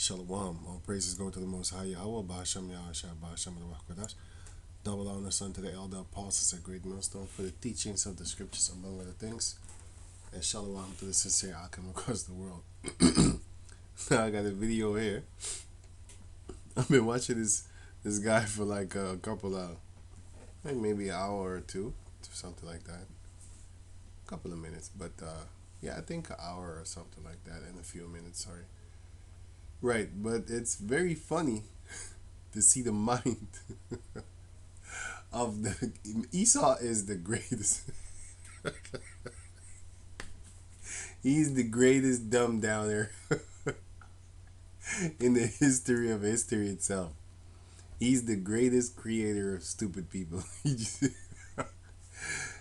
Shalom. All praises go to the Most High Yahweh. Bahasham Yahashah, Bahasham Kodash. Double honor unto the elder apostles, a great millstone for the teachings of the scriptures, among other things. And shalom to the sincere Akim across the world. Now I got a video here. I've been watching this guy for like a couple of, like maybe an hour or two, something like that. A couple of minutes, but yeah, I think an hour or something like that, in a few minutes. Sorry. Right, but it's very funny to see the mind of the Esau is the greatest. He's the greatest dumb downer in the history of history itself. He's the greatest creator of stupid people.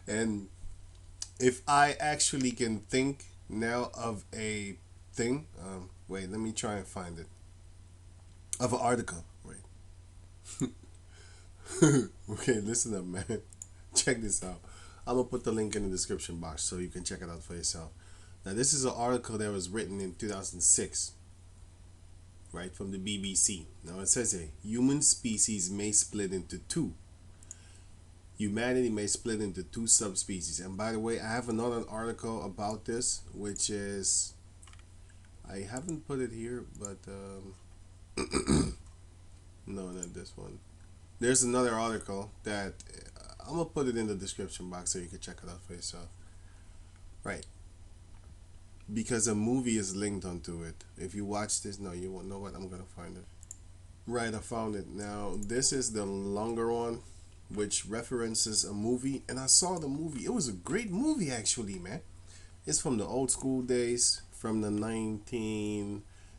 And if I actually can think now of a thing, wait, let me try and find it. Of an article, wait. Okay, listen up, man. Check this out. I'm gonna put the link in the description box so you can check it out for yourself. Now, this is an article that was written in 2006, right, from the BBC. Now, it says here, human species may split into two. Humanity may split into two subspecies. And by the way, I have another article about this, which is, I haven't put it here, but no, not this one. There's another article that I'm gonna put it in the description box so you can check it out for yourself. Right. Because a movie is linked onto it. If you watch this, no, you won't know what. I'm gonna find it. Right, I found it. Now, this is the longer one, which references a movie, and I saw the movie. It was a great movie, actually, man. It's from the old school days, from the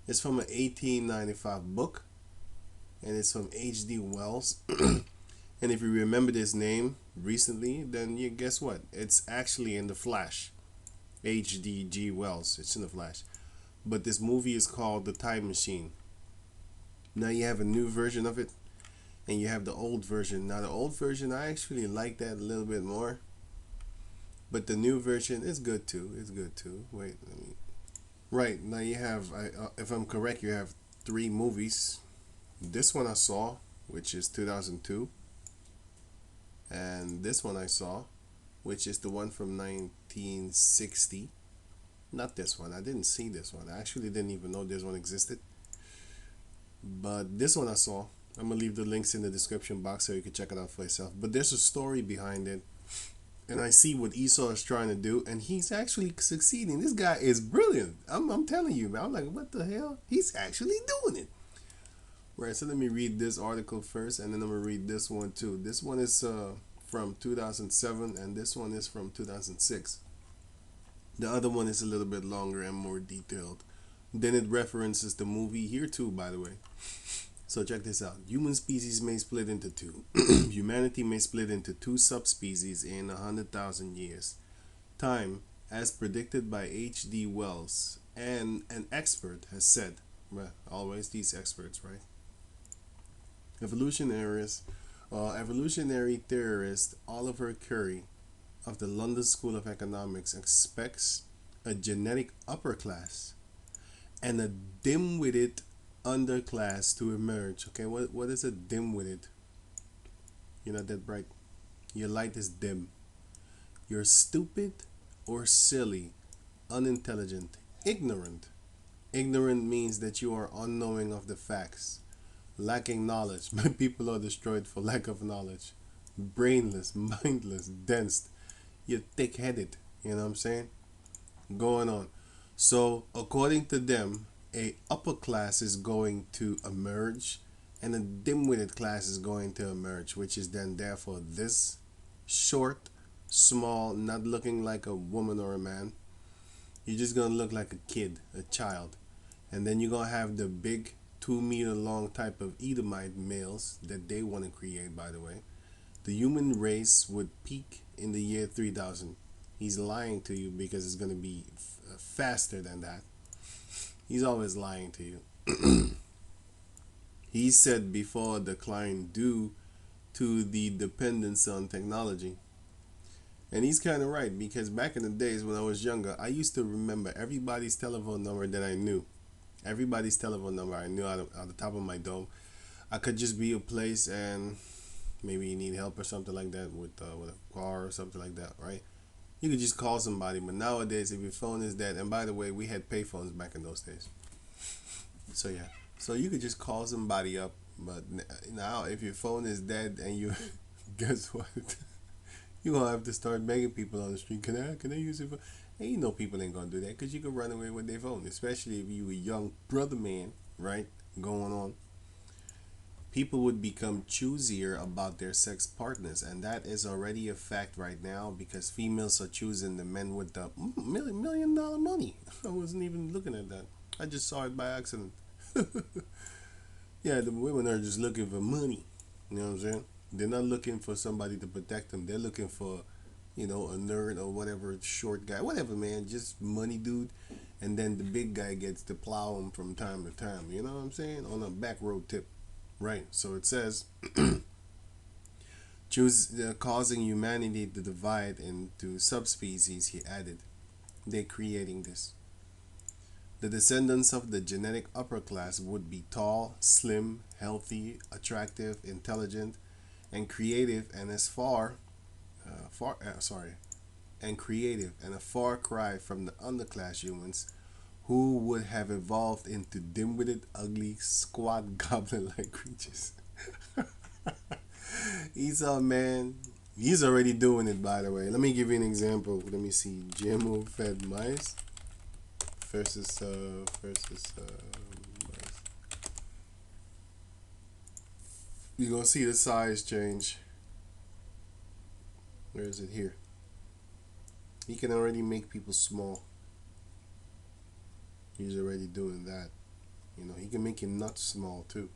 it's from an 1895 book, and it's from H.D. Wells. And if you remember this name recently, then you guess what? It's actually in The Flash. H.D.G. Wells. It's in The Flash. But this movie is called The Time Machine. Now you have a new version of it, and you have the old version. Now the old version, I actually like that a little bit more. But the new version is good too. It's good too. Wait, let me. Right, now you have, if I'm correct, you have three movies. This one I saw, which is 2002. And this one I saw, which is the one from 1960. Not this one. I didn't see this one. I actually didn't even know this one existed. But this one I saw. I'm going to leave the links in the description box so you can check it out for yourself. But there's a story behind it. And I see what Esau is trying to do. And he's actually succeeding. This guy is brilliant. I'm telling you, man. I'm like, what the hell? He's actually doing it. Right, so let me read this article first, and then I'm going to read this one too. This one is from 2007, and this one is from 2006. The other one is a little bit longer and more detailed. Then it references the movie here too, by the way. So check this out. Human species may split into two. Humanity may split into two subspecies in 100,000 years. Time, as predicted by H.D. Wells, and an expert has said, well, always these experts, right? Evolutionary theorist Oliver Curry of the London School of Economics expects a genetic upper class and a dim-witted underclass to emerge. Okay, what is a dim-witted? You're not that bright. Your light is dim. You're stupid or silly, unintelligent, ignorant. Ignorant means that you are unknowing of the facts. Lacking knowledge. My people are destroyed for lack of knowledge. Brainless, mindless, dense. You're thick-headed. You know what I'm saying? Going on. So, according to them, a upper class is going to emerge, and a dim-witted class is going to emerge, which is then therefore this short, small, not looking like a woman or a man. You're just going to look like a kid, a child. And then you're going to have the big 2-meter long type of Edomite males that they want to create, by the way. The human race would peak in the year 3000. He's lying to you because it's going to be faster than that. He's always lying to you. He said before decline due to the dependence on technology. And he's kind of right, because back in the days when I was younger, I used to remember everybody's telephone number that I knew. everybody's telephone number. I knew out the top of my dome. I could just be a place and maybe you need help or something like that with a car or something like that, right? You could just call somebody. But nowadays, if your phone is dead, and by the way, we had payphones back in those days. So yeah, so you could just call somebody up. But now, if your phone is dead and you, guess what? You gonna have to start begging people on the street. Can I use it? And you know people ain't gonna do that because you can run away with their phone, especially if you a young brother man, right? Going on. People would become choosier about their sex partners, and that is already a fact right now because females are choosing the men with the million dollar money. I wasn't even looking at that. I just saw it by accident. Yeah, the women are just looking for money. You know what I'm saying? They're not looking for somebody to protect them. They're looking for, a nerd or whatever, short guy, whatever, man, just money, dude. And then the big guy gets to plow them from time to time. You know what I'm saying? On a back road tip. Right. So it says, choose causing humanity to divide into subspecies. He added, they're creating this. The descendants of the genetic upper class would be tall, slim, healthy, attractive, intelligent, and creative, and and creative, and a far cry from the underclass humans who would have evolved into dim-witted, ugly, squat, goblin-like creatures. Esau, man, he's already doing it. By the way, let me give you an example. Let me see, GMO-fed mice versus mice. You're gonna see the size change. Where is it here? He can already make people small. He's already doing that. He can make your nuts small too.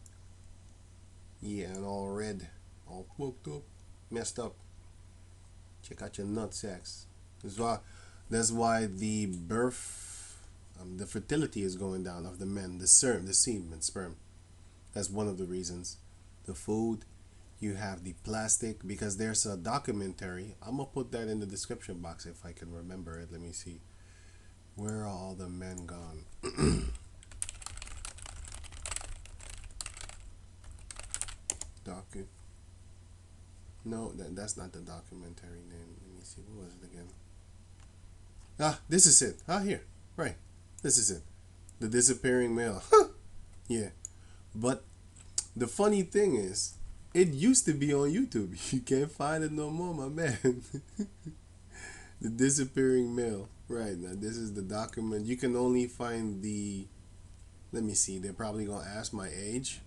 Yeah, and all red, all poked up, messed up. Check out your nut sacks. That's why the fertility is going down of the men, the semen, sperm. That's one of the reasons. The food, you have the plastic, because there's a documentary. I'm gonna put that in the description box if I can remember it. Let me see. Where are all the men gone? Docu. No, that's not the documentary name. Let me see. What was it again? This is it. Here. Right. This is it. The disappearing male. Yeah. But the funny thing is, it used to be on YouTube. You can't find it no more, my man. The disappearing male. Right. Now, this is the document. You can only find the. Let me see. They're probably going to ask my age.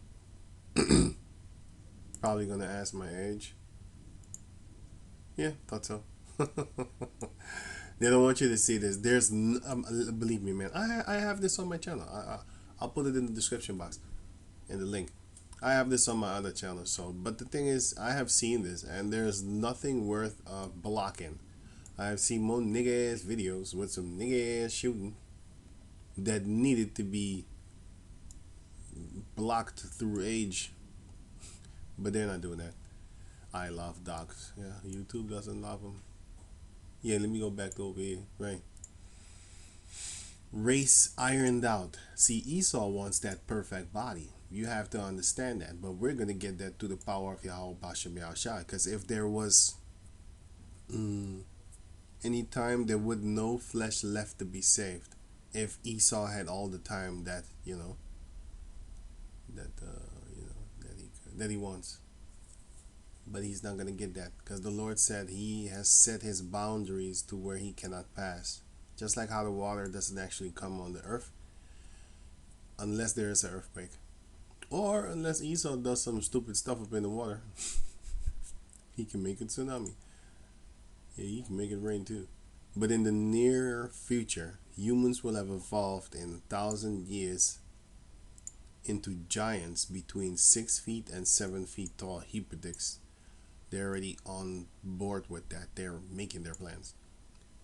Probably going to ask my age. Yeah, thought so. They don't want you to see this. Believe me, man. I have this on my channel. I'll put it in the description box, in the link. I have this on my other channel. But the thing is, I have seen this, and there's nothing worth blocking. I have seen more nigga ass videos with some nigga ass shooting that needed to be blocked through age, but they're not doing that. I love dogs. Yeah, YouTube doesn't love them. Yeah, let me go back over here. Right. Race ironed out. See, Esau wants that perfect body. You have to understand that. But we're going to get that through the power of Yahweh Bashem Yahushua. Because if there was any time, there would no flesh left to be saved. If Esau had all the time that, that he wants. But he's not going to get that, because the Lord said he has set his boundaries to where he cannot pass. Just like how the water doesn't actually come on the earth unless there is an earthquake, or unless Esau does some stupid stuff up in the water. He can make it tsunami. Yeah, he can make it rain too. But in the near future, humans will have evolved in 1,000 years into giants between 6 feet and 7 feet tall. He predicts. They're already on board with that. They're making their plans.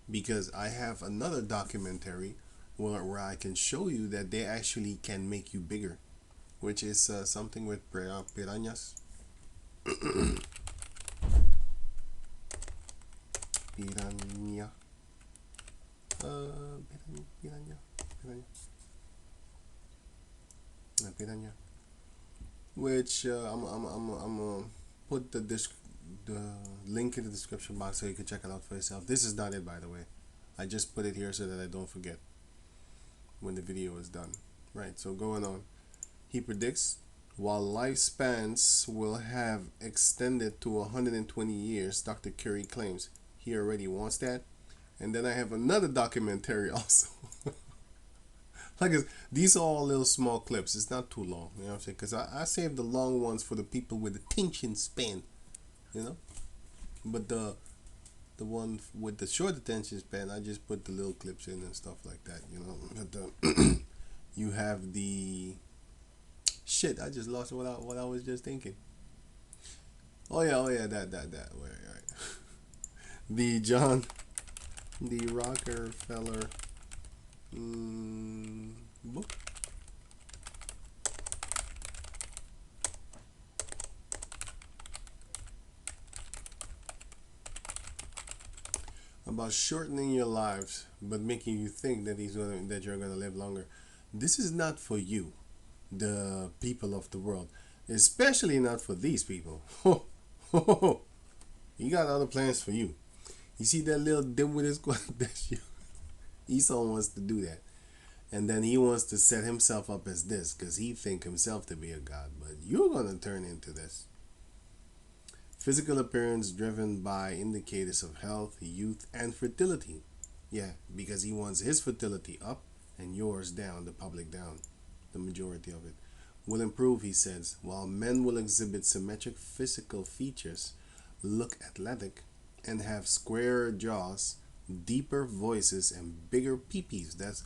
Because I have another documentary where I can show you that they actually can make you bigger, which is something with piranhas. Piranha. Piranha. La piraña. Which I'm gonna put the link in the description box so you can check it out for yourself. This is not it, by the way. I just put it here so that I don't forget when the video is done. Right, so going on. He predicts while lifespans will have extended to 120 years, Dr. Curry claims he already wants that. And then I have another documentary also. Like these are all little small clips. It's not too long, you know what I'm saying? Because I saved the long ones for the people with attention span, you know. But the one with the short attention span, I just put the little clips in and stuff like that, you know. But you have the shit. I just lost what I was just thinking. Oh yeah, that. Right. The John, the Rockefeller book. About shortening your lives, but making you think that that you're gonna live longer. This is not for you, the people of the world, especially not for these people. He got other plans for you. You see that little dim with his squad? That's you. Esau wants to do that, and then he wants to set himself up as this because he think himself to be a god. But you're gonna turn into this. Physical appearance driven by indicators of health, youth, and fertility. Yeah, because he wants his fertility up and yours down, the public down, the majority of it. Will improve, he says, while men will exhibit symmetric physical features, look athletic, and have squarer jaws, deeper voices, and bigger peepees. That's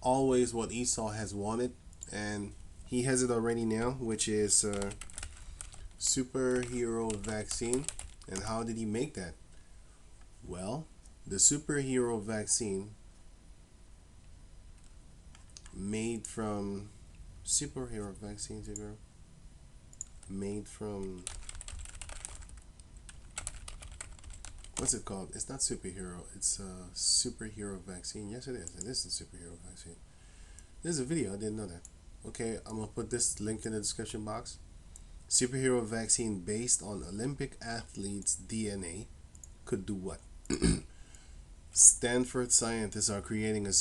always what Esau has wanted, and he has it already now, which is superhero vaccine. And how did he make that? Well, the superhero vaccine made from superhero vaccines made from what's it called? It's not superhero. It's a superhero vaccine. Yes, it is. It is a superhero vaccine. There's a video. I didn't know that. Okay, I'm gonna put this link in the description box. Superhero vaccine based on Olympic athletes' DNA could do what? Stanford scientists are creating a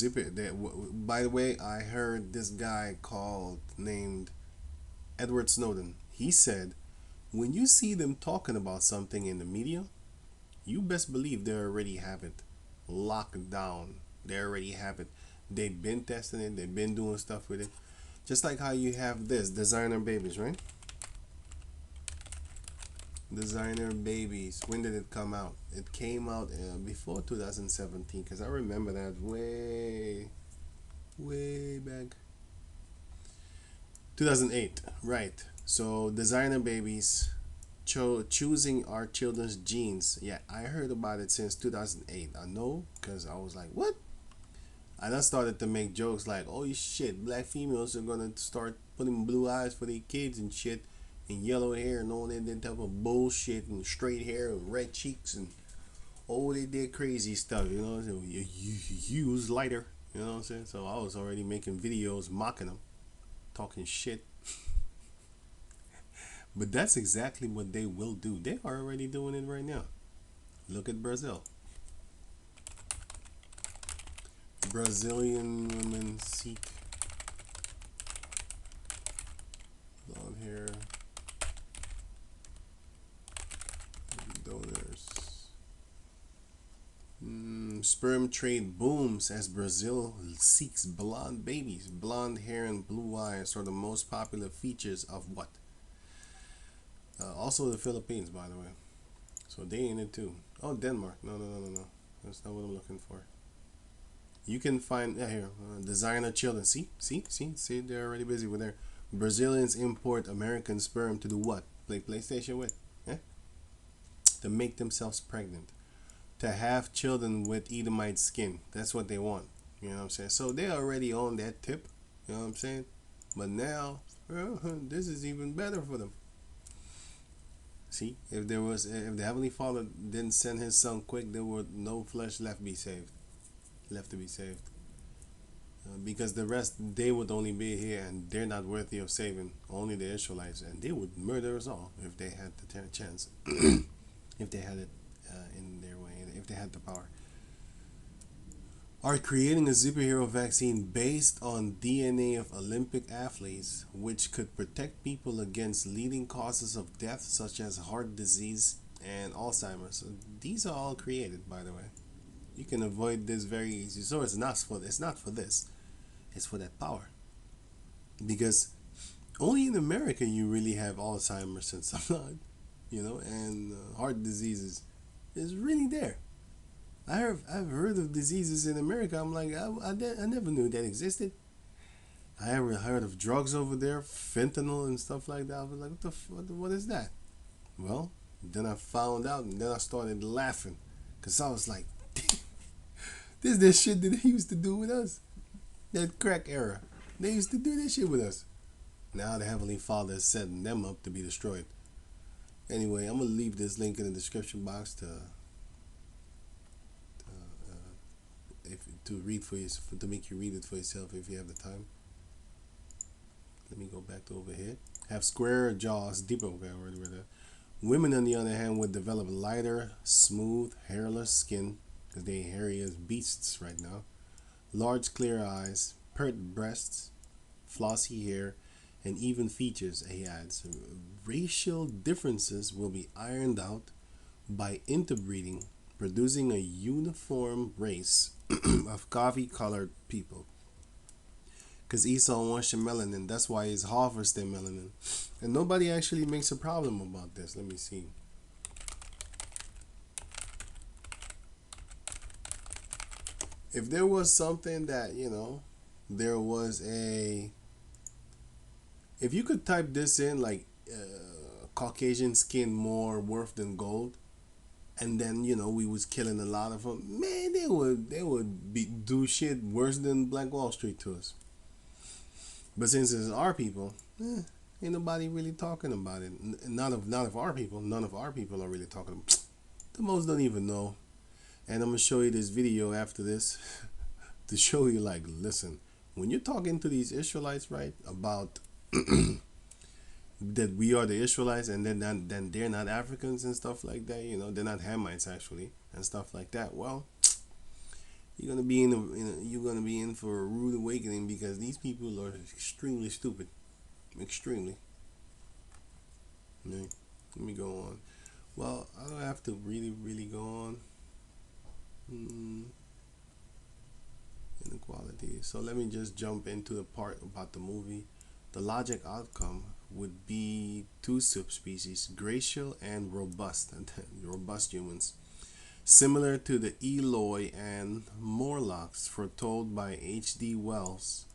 by the way, I heard this guy named Edward Snowden. He said, when you see them talking about something in the media, you best believe they already have it locked down. They already have it. They've been testing it. They've been doing stuff with it. Just like how you have this designer babies, right? Designer babies. When did it come out? It came out before 2017 because I remember that way back. 2008, right? So designer babies choosing our children's genes. Yeah, I heard about it since 2008. I know because I was like, what? And I started to make jokes like, oh shit, black females are gonna start putting blue eyes for their kids and shit, and yellow hair and all that type of bullshit, and straight hair and red cheeks, and oh, they did crazy stuff, you know. So you use lighter, you know what I'm saying? So I was already making videos mocking them, talking shit. But that's exactly what they will do. They are already doing it right now. Look at Brazil. Brazilian women seek blonde hair donors. Sperm trade booms as Brazil seeks blonde babies. Blonde hair and blue eyes are the most popular features of what? Also the Philippines, by the way. So they in it too. Oh, Denmark. No. That's not what I'm looking for. You can find here designer children. See, they're already busy with their Brazilians import American sperm to do what? Play PlayStation with, yeah? To make themselves pregnant, to have children with Edomite skin. That's what they want. You know what I'm saying? So they're already on that tip. You know what I'm saying? But now, this is even better for them. See, if the Heavenly Father didn't send His Son quick, there were no flesh left to be saved. because the rest they would only be here and they're not worthy of saving. Only the Israelites, and they would murder us all if they had the chance, if they had it in their way, if they had the power. Are creating a superhero vaccine based on DNA of Olympic athletes, which could protect people against leading causes of death such as heart disease and Alzheimer's. So these are all created, by the way. You can avoid this very easy. So it's not for this. It's for that power. Because only in America you really have Alzheimer's and stuff, and heart diseases is really there. I've heard of diseases in America. I'm like, I never knew that existed. I ever heard of drugs over there, fentanyl and stuff like that. I was like, what is that? Well, then I found out, and then I started laughing, cause I was like, this is the shit that they used to do with us. That crack era, they used to do that shit with us. Now the Heavenly Father is setting them up to be destroyed. Anyway, I'm gonna leave this link in the description box to read for you, to make you read it for yourself if you have the time. Let me go back to over here. Have square jaws, deeper. Okay, already read that. Women, on the other hand, would develop lighter, smooth, hairless skin because they hairy as beasts right now. Large, clear eyes, pert breasts, flossy hair, and even features. He adds, racial differences will be ironed out by interbreeding, producing a uniform race of coffee-colored people. Because Esau wants your melanin, that's why he's offers their melanin, and nobody actually makes a problem about this. Let me see. If there was something that there was a, if you could type this in like Caucasian skin more worth than gold, and then we was killing a lot of them, man, they would do shit worse than Black Wall Street to us. But since it's our people, ain't nobody really talking about it. None of our people are really talking about it. The most don't even know. And I'm gonna show you this video after this to show you, like, listen, when you're talking to these Israelites, right, about that we are the Israelites, and then they're not Africans and stuff like that, they're not Hamites actually and stuff like that. Well, you're gonna be in for a rude awakening, because these people are extremely stupid, extremely. Right. Let me go on. Well, I don't have to really go on. Inequality. So let me just jump into the part about the movie. The logic outcome would be two subspecies, glacial and robust, and robust humans, similar to the Eloi and Morlocks foretold by H.G. Wells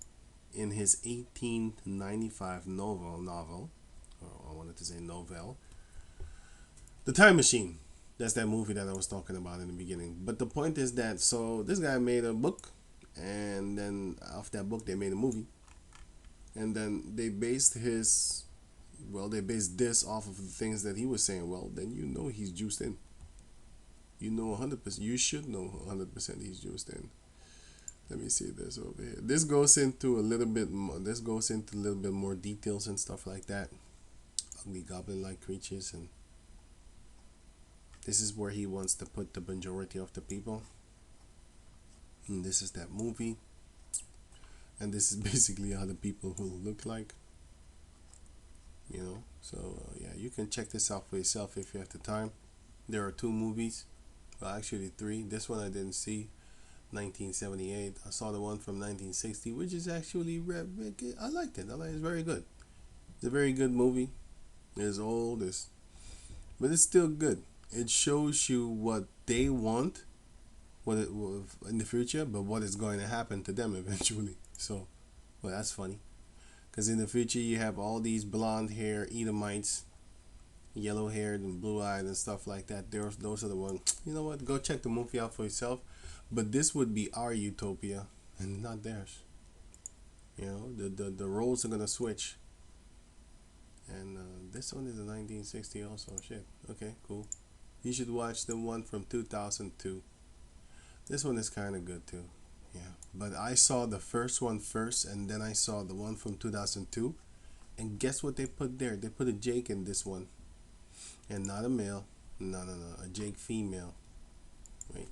in his 1895 novel, or I wanted to say novel, The Time Machine. That's that movie that I was talking about in the beginning. But the point is that, so this guy made a book, and then off that book they made a movie, and then they based this off of the things that he was saying. Well, then he's juiced in. 100%. You should know 100% he's juiced in. Let me see this over here. This goes into a little bit more. This goes into a little bit more details and stuff like that. Ugly goblin-like creatures, and this is where he wants to put the majority of the people. And this is that movie. And this is basically how the people will look like. So yeah, you can check this out for yourself if you have the time. There are 2 movies. Well, actually 3. This one I didn't see. 1978. I saw the one from 1960, which is actually, I liked it. It's very good. It's a very good movie. It's old, but it's still good. It shows you what they want, what it will in the future, but what is going to happen to them eventually. So, well, that's funny, because in the future you have all these blonde hair Edomites, yellow haired and blue eyed and stuff like that. Those are the ones. You know what? Go check the movie out for yourself. But this would be our utopia and not theirs. The roles are gonna switch. And this one is a 1960 also. Shit. Okay, cool. You should watch the one from 2002. This one is kind of good too. Yeah, but I saw the first one first, and then I saw the one from 2002. And guess what they put there? They put a Jake in this one, and not a male. No, no, no, a Jake female. Wait.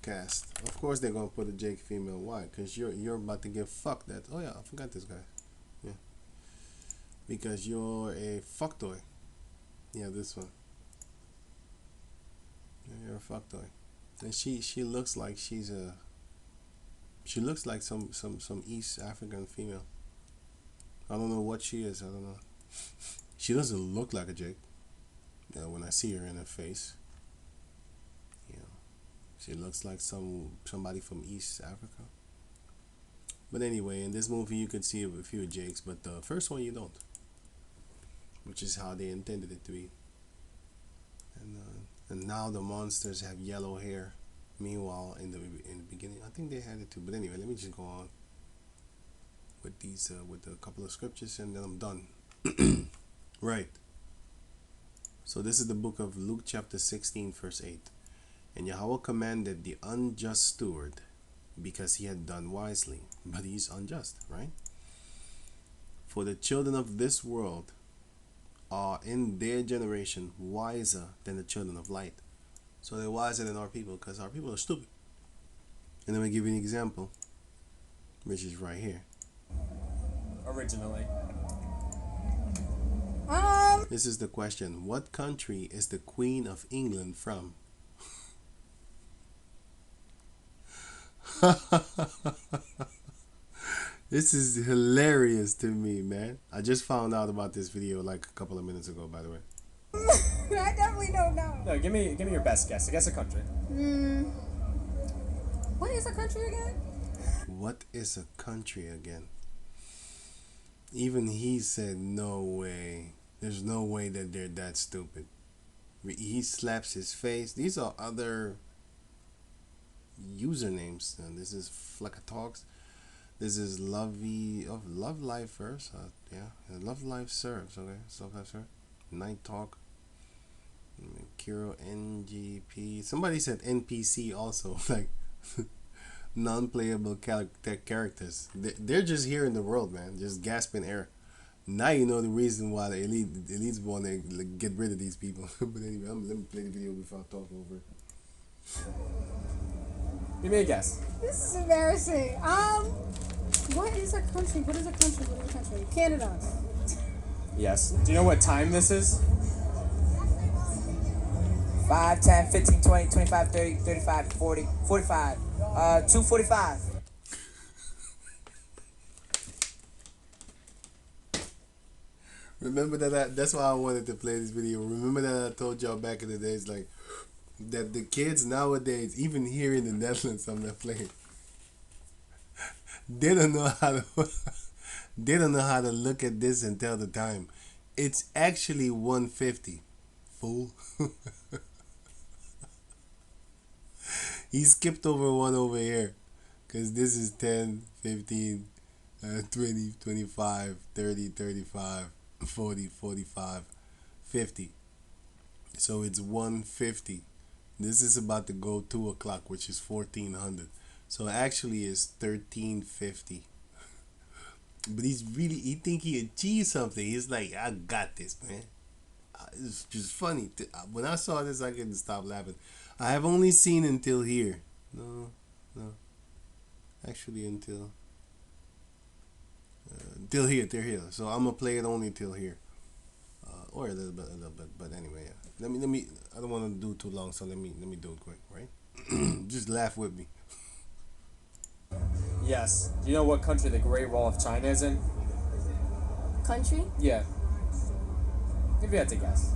Cast. Of course they're gonna put a Jake female. Why? Because you're about to get fucked. That. Oh yeah, I forgot this guy. Yeah. Because you're a fuck toy. Yeah, this one. Yeah, you're a fuck toy. And she looks like she's a. She looks like some East African female. I don't know what she is. I don't know. She doesn't look like a Jake. You know, when I see her in her face, you know, she looks like somebody from East Africa. But anyway, in this movie you could see a few Jakes, but the first one you don't, which is how they intended it to be. And now the monsters have yellow hair. Meanwhile, in the beginning, I think they had it too. But anyway, let me just go on with these with a couple of scriptures, and then I'm done. Right. So this is the book of Luke, chapter 16, verse 8. And Yahweh commanded the unjust steward, because he had done wisely, but he's unjust, right? For the children of this world are in their generation wiser than the children of light. So they're wiser than our people, because our people are stupid. And let me give you an example, which is right here. Originally. This is the question. What country is the Queen of England from? This is hilarious to me, man. I just found out about this video like a couple of minutes ago, by the way. I definitely don't know. No, give me your best guess. Guess a country. What is a country again? What is a country again? Even he said, no way. There's no way that they're that stupid. He slaps his face. These are other usernames. And this is Flecka Talks. This is Lovey of Love Life first. Yeah, Love Life serves. Okay, Love Life serves. Night Talk. Kiro NGP. Somebody said NPC also. Like non-playable characters. They're just here in the world, man. Just gasping air. Now you know the reason why the elites want to get rid of these people. But anyway, let me play the video before I talk over it. Give me a guess. This is embarrassing. What is a country? What is a country? What is a country? Canada. Yes. Do you know what time this is? 5, 10, 15, 20, 25, 30, 35, 40, 45. 2:45. Remember that's why I wanted to play this video. Remember that I told y'all back in the days, like, that the kids nowadays, even here in the Netherlands, I'm not playing. They don't know how to they don't know how to look at this and tell the time. It's actually 1:50. Fool. He skipped over one over here, because this is 10, 15, 20, 25, 30, 35, 40, 45, 50. So it's 1:50. This is about to go 2 o'clock, which is 1400. So actually it's 1350. But he think he achieved something. He's like, I got this, man. It's just funny. When I saw this, I couldn't stop laughing. I have only seen until here. No. Actually, until here. So I'm gonna play it only till here, or a little bit. But anyway, yeah. Let me. I don't want to do too long, so let me do it quick, right? Just laugh with me. Yes. Do you know what country the Great Wall of China is in? Country? Yeah. If you had to guess.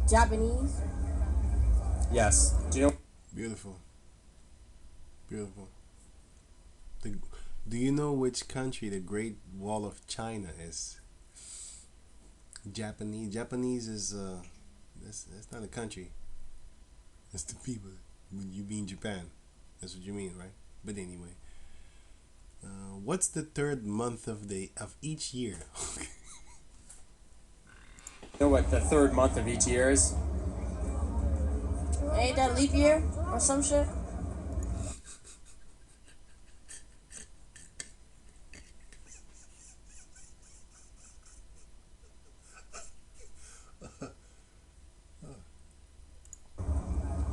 Japanese? Yes. Do you know? Beautiful. Do you know which country the Great Wall of China is? Japanese. Japanese is that's not a country. That's the people. You mean Japan? That's what you mean, right? But anyway, what's the third month of each year? You know what the third month of each year is? Ain't that leap year or some shit?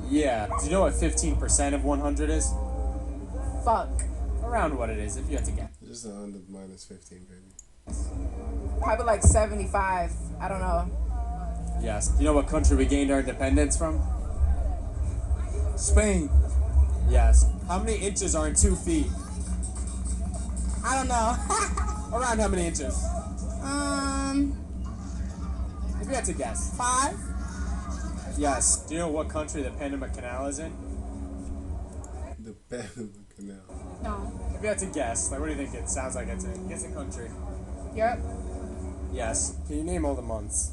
Yeah. Do you know what 15% of 100 is? Fuck. Around what it is, if you had to guess. Just 100 minus 15, baby. Probably like 75. I don't know. Yes. Do you know what country we gained our independence from? Spain. Yes. How many inches are in 2 feet? I don't know. Around how many inches? Um, If you had to guess. 5. Yes. Do you know what country the Panama Canal is in? The Panama Canal. No. If you had to guess, like, what do you think it sounds like it's in? Guess a country. Europe. Yes. Can you name all the months?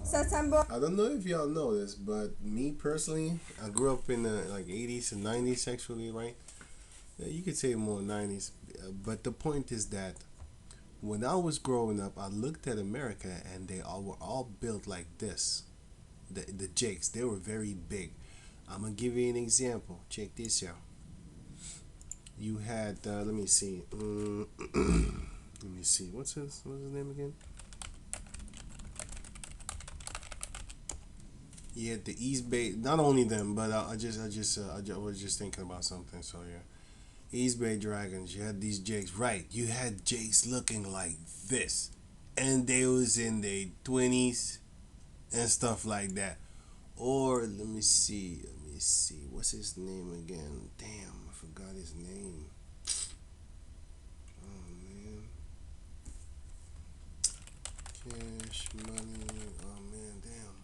September. I don't know if y'all know this, but me personally, I grew up in the like 80s and 90s actually, right? Yeah, you could say more 90s. But the point is that when I was growing up, I looked at America and they all were all built like this. The jakes, they were very big. I'm gonna give you an example. Check this out. You had let me see. Let me see. What's his name again? You had the East Bay. Not only them, but I was just thinking about something. So yeah, East Bay Dragons. You had these jakes, right? You had jakes looking like this, and they was in their 20s and stuff like that. Or let me see. What's his name again? Damn, I forgot his name. Oh man. Cash money. Oh man, damn.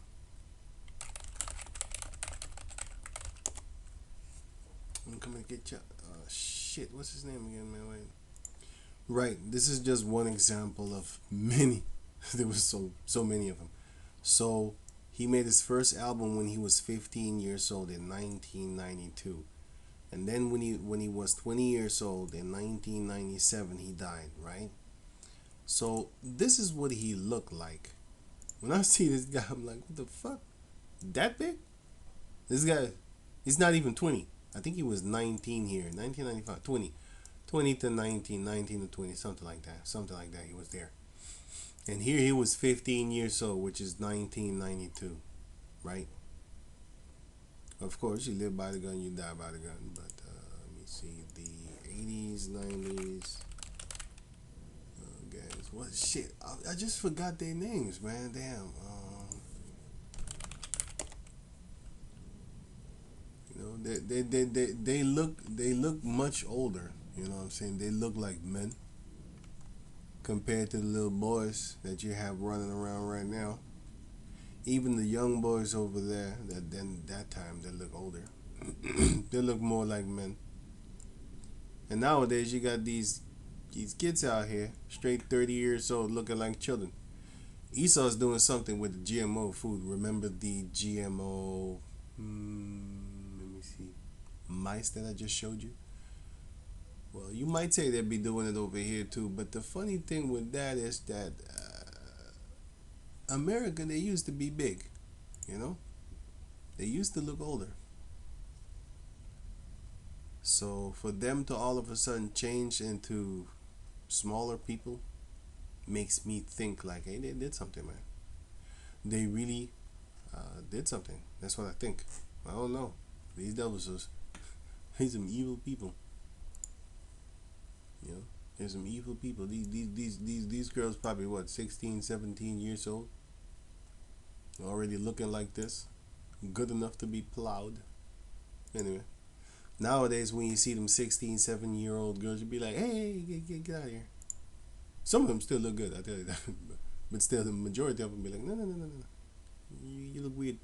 I'm coming to get you. Shit. What's his name again, man? Wait. Right. This is just one example of many. There was so many of them. So he made his first album when he was 15 years old in 1992, and then when he was 20 years old in 1997, he died. Right. So this is what he looked like. When I see this guy, I'm like, what the fuck? That big? This guy, he's not even 20. I think he was 19 here, 1995, 20 to 19, 19 to 20, something like that. He was there. And here he was 15 years old, which is 1992, right? Of course, you live by the gun, you die by the gun. But let me see, the 80s, 90s. Guys, what shit? I just forgot their names, man. Damn. You know, they look much older. You know what I'm saying? They look like men compared to the little boys that you have running around right now. Even the young boys over there, that time they look older. They look more like men. And nowadays you got these kids out here, straight 30 years old, looking like children. Esau's doing something with the GMO food. Remember the GMO? Let me see, mice that I just showed you. Well, you might say they'd be doing it over here too, but the funny thing with that is that America, they used to be big, you know? They used to look older. So for them to all of a sudden change into smaller people makes me think like, hey, they did something, man. They really did something. That's what I think. I don't know. These devils are he's some evil people. You know, there's some evil people. These girls probably what 16, 17 years old, already looking like this, good enough to be plowed. Anyway, nowadays when you see them 16, 17-year-old girls, you be like, hey, get out of here. Some of them still look good, I tell you that, but still the majority of them be like, no. You look weird.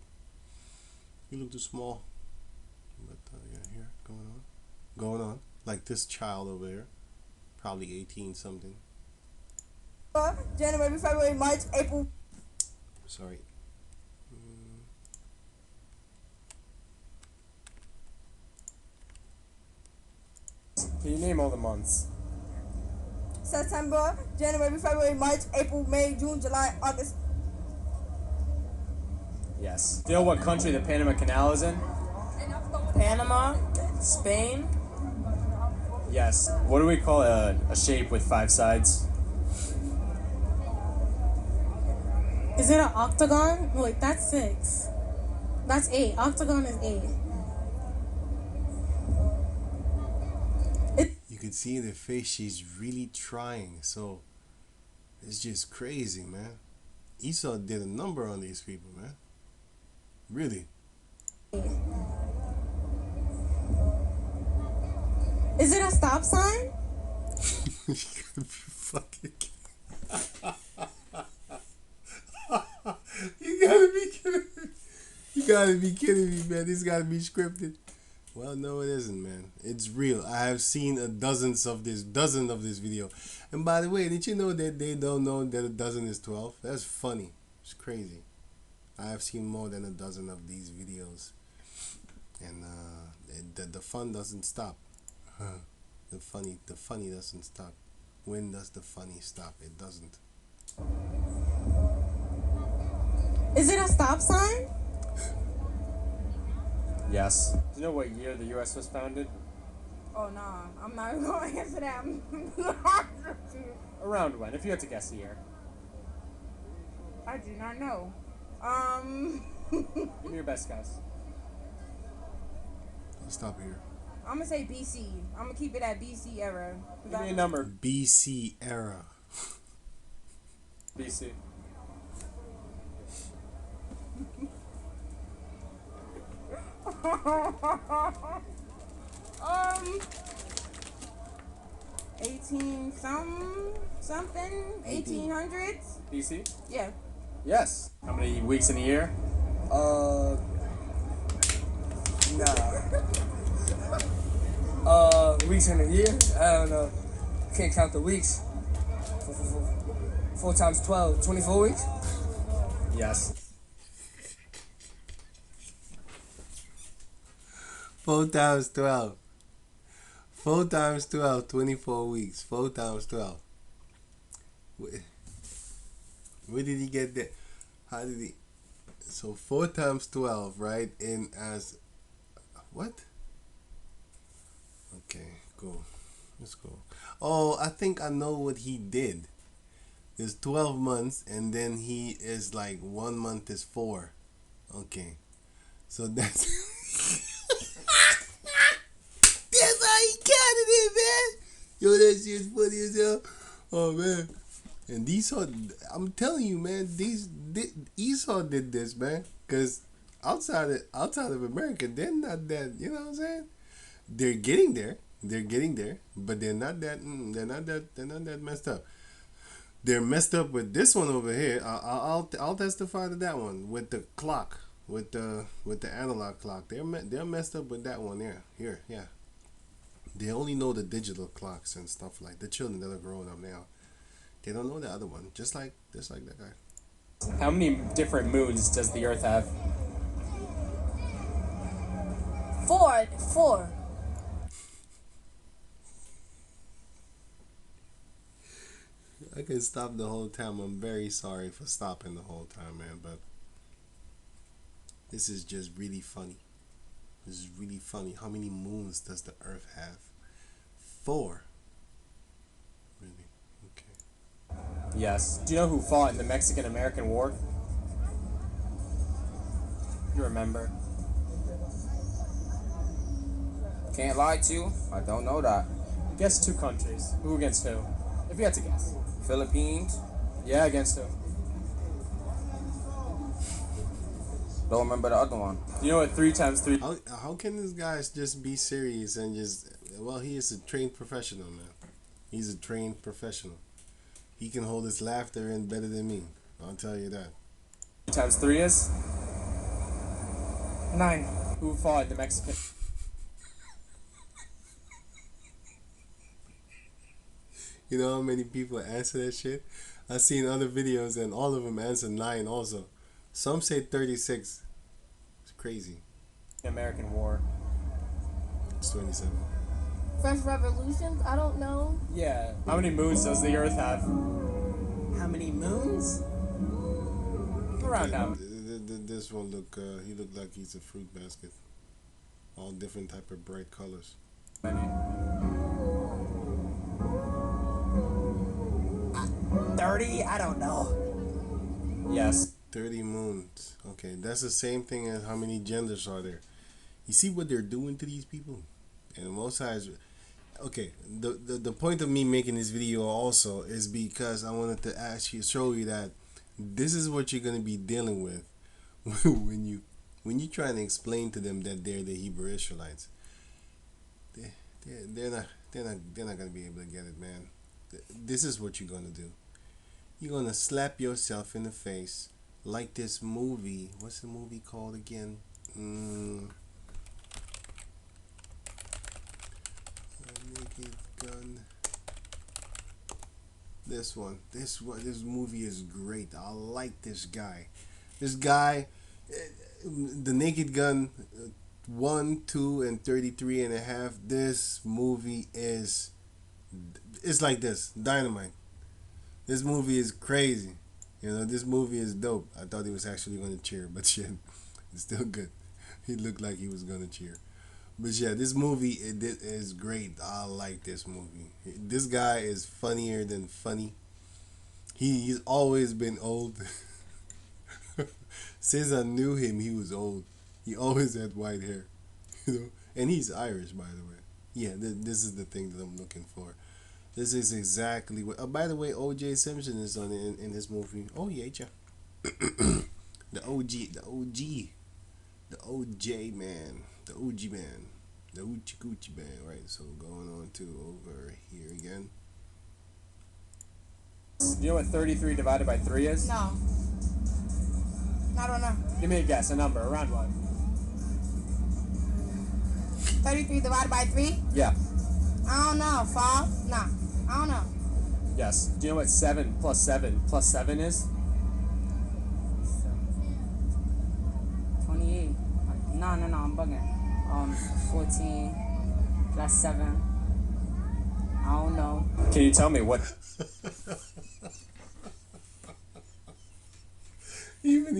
You look too small. But yeah, here going on, like this child over here. Probably 18 something. January, February, March, April. Sorry. Can you name all the months? September, January, February, March, April, May, June, July, August. Yes. Do you know what country the Panama Canal is in? Panama, Spain. Yes. What do we call a shape with 5 sides? Is it an octagon? Wait, that's 6. That's 8. Octagon is 8. You can see in her face she's really trying. So it's just crazy, man. Esau did a number on these people, man. Really. Is it a stop sign? You gotta be fucking You gotta be kidding me. You gotta be kidding me, man. This gotta be scripted. Well, no, it isn't, man. It's real. I have seen dozen of this video. And by the way, did you know that they don't know that a dozen is 12? That's funny. It's crazy. I have seen more than a dozen of these videos. And the fun doesn't stop. The funny doesn't stop. When does the funny stop? It doesn't. Is it a stop sign? Yes. Do you know what year the U.S. was founded? Oh, nah. I'm not even going to answer that. Around when? If you had to guess a year. I do not know. Give me your best guess. I'll stop here. I'm going to say BC. I'm going to keep it at BC era. Give me a number. BC era. BC. 18 something 1800s. BC? Yeah. Yes. How many weeks in a year? Weeks in a year? I don't know. Can't count the weeks. 4 times 12, 24 weeks? Yes. 4 times 12. 4 times 12, 24 weeks. 4 times 12. Where did he get that? How did he? So 4 times 12, right? And as what? Okay, go. Let's go. Oh, I think I know what he did. There's 12 months, and then he is like 1 month is 4. Okay, so that's that's how he counted it, man. Yo, that shit's funny as hell. Oh man. And Esau, I'm telling you, man, Esau did this, man, because outside of America, they're not that. You know what I'm saying? They're getting there, but they're not that messed up. They're messed up with this one over here. I'll testify to that one with the clock, with the analog clock. They're messed up with that one. Yeah. They only know the digital clocks and stuff like the children that are growing up now. They don't know the other one, just like that guy. How many different moons does the Earth have? 4. I can stop the whole time. I'm very sorry for stopping the whole time, man, but this is just really funny. This is really funny. How many moons does the Earth have? 4. Really? Okay. Yes. Do you know who fought in the Mexican-American War? You remember? Can't lie to you. I don't know that. Guess 2 countries. Who against who? If you had to guess. Philippines. Yeah, against who? Don't remember the other one. You know what 3 times 3? How can this guy just be serious and just... Well, he is a trained professional, man. He's a trained professional. He can hold his laughter in better than me. I'll tell you that. 3 times 3 is? 9. Who fought in the Mexican... You know how many people answer that shit? I've seen other videos and all of them answer 9 also. Some say 36. It's crazy. American War. It's 27. French Revolution? I don't know. Yeah. How many moons does the Earth have? How many moons? Around how many? This one look. He looked like he's a fruit basket. All different type of bright colors. Many. 30? I don't know. Yes. 30 moons. Okay, that's the same thing as how many genders are there. You see what they're doing to these people? And most times, okay, the point of me making this video also is because I wanted to show you that this is what you're gonna be dealing with when you try and explain to them that they're the Hebrew Israelites. They're not gonna be able to get it, man. This is what you're gonna do. You're gonna slap yourself in the face like this movie. What's the movie called again? Naked Gun. This movie is great. I like this guy. This guy, the Naked Gun 1, 2, and 33 and a half. This movie is, it's like this, dynamite. This movie is crazy. You know, this movie is dope. I thought he was actually going to cheer, but shit, it's still good. He looked like he was going to cheer. But yeah, this movie it is great. I like this movie. This guy is funnier than funny. He's always been old. Since I knew him, he was old. He always had white hair, you know. And he's Irish, by the way. Yeah, this is the thing that I'm looking for. This is exactly what. By the way, O.J. Simpson is on in this movie. Oh yeah, the OG, the OJ man, the OG man, the Hoochie Coochie man. Right. So going on to over here again. Do you know what 33 divided by 3 is? No. I don't know. Give me a guess, a number, around what? 33 divided by 3? Yeah. I don't know. 5? Nah. I don't know. Yes. Do you know what 7 plus 7 plus 7 is? 28. No, I'm bugging. 14 plus 7. I don't know. Can you tell me what? Even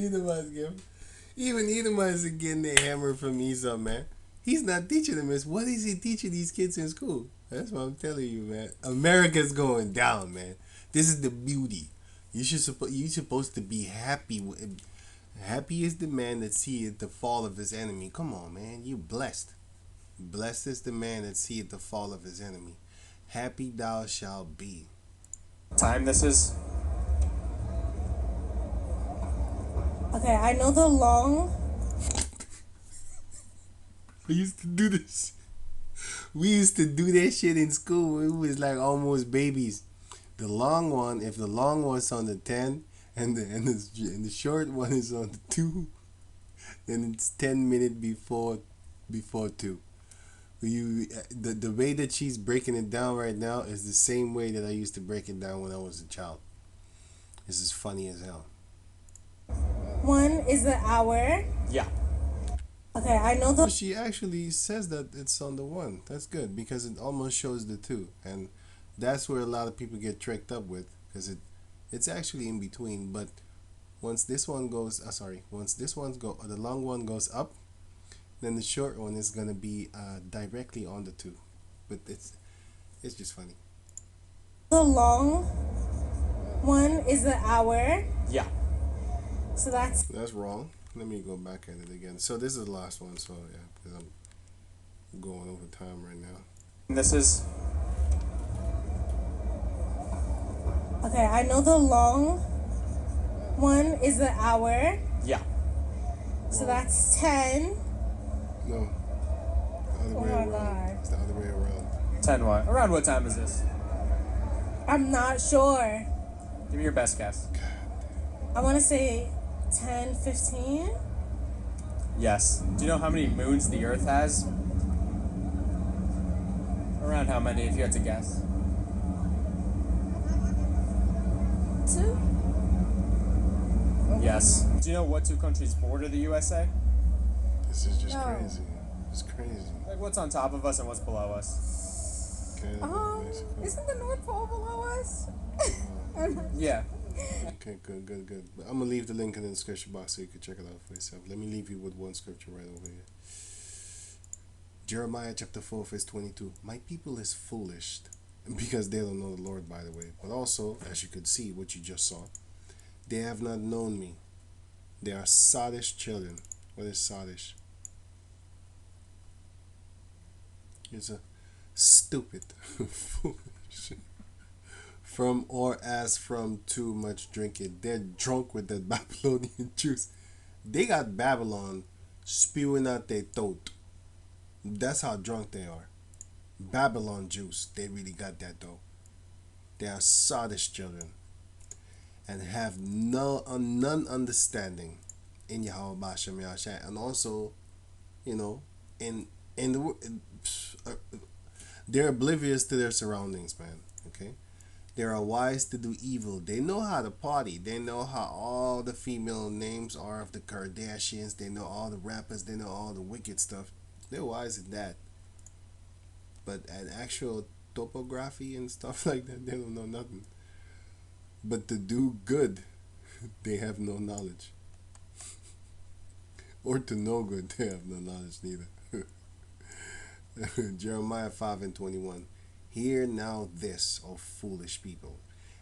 Edomites are getting their hammer from Esau, man. He's not teaching them this. What is he teaching these kids in school? That's what I'm telling you, man. America's going down, man. This is the beauty. You're supposed to be happy. Happy is the man that seeth the fall of his enemy. Come on, man. You blessed. Blessed is the man that seeth the fall of his enemy. Happy thou shalt be. Time this is? Okay, I know the long. I used to do this. We used to do that shit in school. It was like almost babies. The long one, if the long one's on the 10 and the short one is on the 2, then it's 10 minutes before 2. The way that she's breaking it down right now is the same way that I used to break it down when I was a child. This is funny as hell. 1 is the hour. Yeah. Okay, I know the. She actually says that it's on the 1. That's good because it almost shows the 2, and that's where a lot of people get tricked up with because it's actually in between. But once this one goes, the long one goes up, then the short one is gonna be directly on the 2. But it's just funny. The long one is the hour. Yeah. So that's wrong. Let me go back at it again. So this is the last one. So yeah, because I'm going over time right now. This is? okay. I know the long one is the hour. Yeah. So that's 10. No. The other way around. God. It's the other way around. 10 what? Around what time is this? I'm not sure. Give me your best guess. I want to say 10, 15. Yes. Do you know how many moons the Earth has? Around how many, if you had to guess? 2? Yes. Do you know what 2 countries border the USA? This is just No. crazy. It's crazy. Like what's on top of us and what's below us? Canada, Mexico. Isn't the North Pole below us? Yeah. Okay, good, good, good. But I'm gonna leave the link in the description box so you can check it out for yourself. Let me leave you with one scripture right over here. Jeremiah chapter 4, verse 22. My people is foolish because they don't know the Lord, by the way. But also, as you could see, what you just saw, they have not known me. They are sottish children. What is sottish? It's a stupid, foolish. From or as from too much drinking. They're drunk with that Babylonian juice. They got Babylon spewing out their throat. That's how drunk they are. Babylon juice. They really got that though. They are sottish children and have none understanding in Yahweh Bashem Yahshua. And also, you know, in the they're oblivious to their surroundings, man. Okay, they are wise to do evil. They know how to party. They know how all the female names are of the Kardashians. They know all the rappers. They know all the wicked stuff. They're wise in that. But at actual topography and stuff like that, they don't know nothing. But to do good, they have no knowledge. Or to know good, they have no knowledge neither. Jeremiah 5 and 21. Hear now this, O foolish people,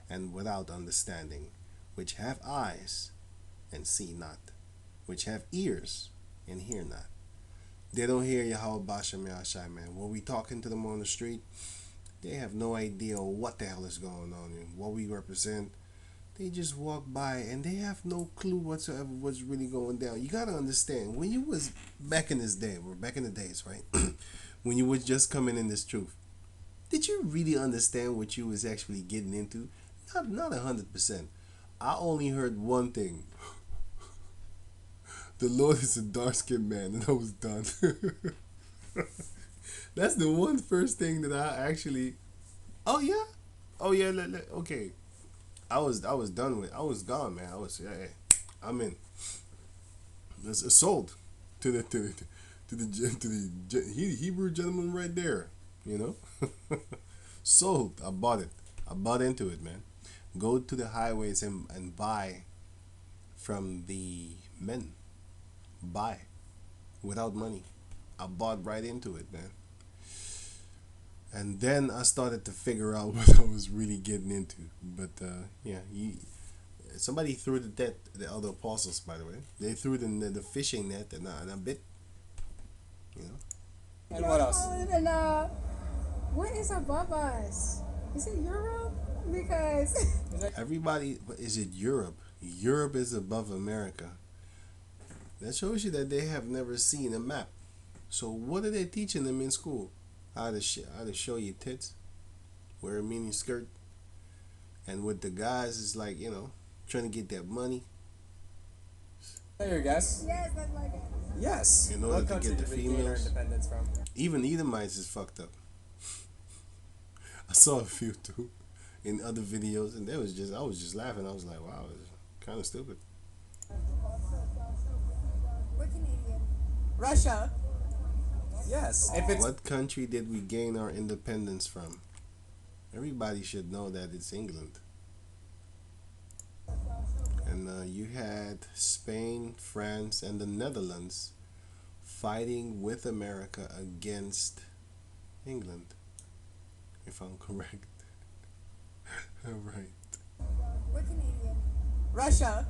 and without understanding, which have eyes and see not, which have ears and hear not. They don't hear Yahweh Bashem Yahshai, man. When we talking to them on the street, they have no idea what the hell is going on and what we represent. They just walk by and they have no clue whatsoever what's really going down. You gotta understand, when you was back in this day, or back in the days, right? When you was just coming in this truth, did you really understand what you was actually getting into? Not 100%. I only heard one thing. The Lord is a dark-skinned man, and I was done. That's the one first thing that I actually. Oh yeah, okay. I was done with. I was gone, man. Hey, I'm in. It's sold to the Hebrew gentleman right there. You know, sold. I bought it. I bought into it, man. Go to the highways and buy from the men. Buy without money. I bought right into it, man. And then I started to figure out what I was really getting into. But yeah, somebody threw the other apostles, by the way. They threw the fishing net and I bit. You know. And what else? And what is above us? Is it Europe? Because Everybody, is it Europe? Europe is above America. That shows you that they have never seen a map. So what are they teaching them in school? How to show you tits, wear a mini skirt, and with the guys is like, you know, trying to get that money. Your guess? Yes, that's my guess. Yes. In order What to country get the did we gain our females. independence from? Even Edomites is fucked up. I saw a few too in other videos, and I was just laughing. I was like, wow, it's kind of stupid. We're Canadian. Russia. Yes. If it's What country did we gain our independence from? Everybody should know that it's England. And you had Spain, France, and the Netherlands fighting with America against England, if I'm correct. All right. We're Canadian. Russia.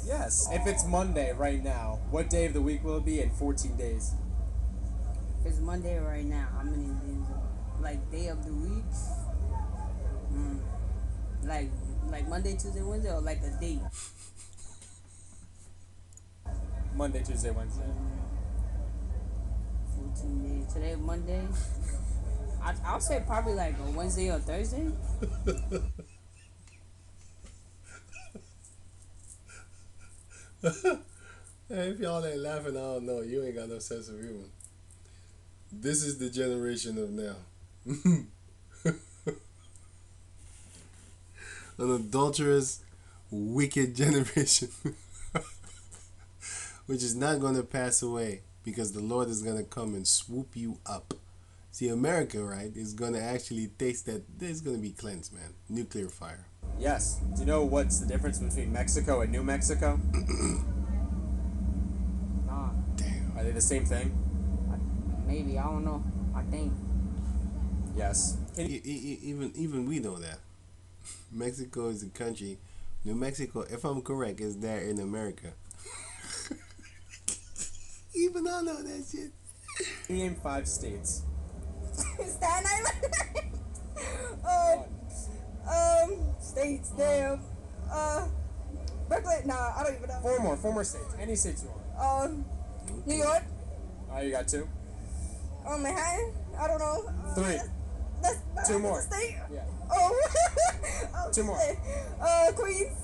yes. If it's Monday right now, what day of the week will it be in 14 days? If it's Monday right now, how many days? Like day of the week? Like Monday, Tuesday, Wednesday, or like a date? Monday, Tuesday, Wednesday. 14 days. Today, Monday. I'll say probably like a Wednesday or Thursday. Hey, if y'all ain't laughing, I don't know. You ain't got no sense of humor. This is the generation of now. An adulterous, wicked generation. Which is not going to pass away because the Lord is going to come and swoop you up. See, America, right, is gonna actually taste that. There's gonna be cleansed, man. Nuclear fire. Yes. Do you know what's the difference between Mexico and New Mexico? Nah, Damn. Are they the same thing? maybe I don't know. I think. Yes. Even we know that. Mexico is a country. New Mexico, if I'm correct, is there in America. Even I know that shit. Name 5 states. Staten Island. States. Damn. Brooklyn. Nah, I don't even know. 4 more states. Any states you want. New York. You got 2. Manhattan. I don't know. 3. That's 2 more. That's a state. Yeah. Oh. Oh, 2 more. shit. Queens.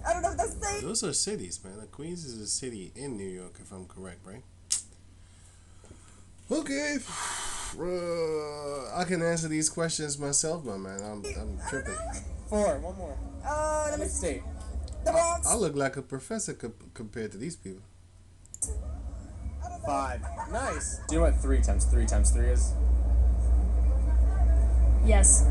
I don't know if that's a state. Those are cities, man. Queens is a city in New York, if I'm correct, right? Okay. I can answer these questions myself, my man. I'm tripping. 4. 1 more. Let me Any see. state. The Bronx. I look like a professor compared to these people. 5. Nice. Do you know what 3 times 3 times 3 is? Yes.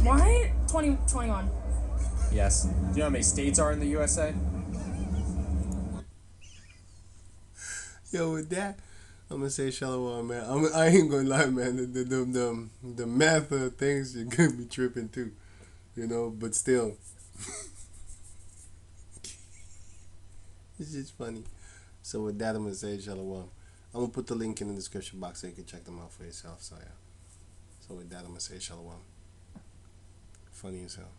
What? 21. Yes. Do you know how many states are in the USA? Yo, with that, I'm gonna say shalom, man. I ain't gonna lie, man. The math things are gonna be tripping too, you know. But still, it's just funny. So with that, I'm gonna say shalom. I'm gonna put the link in the description box so you can check them out for yourself. So yeah. So with that, I'm gonna say shalom. Funny as hell.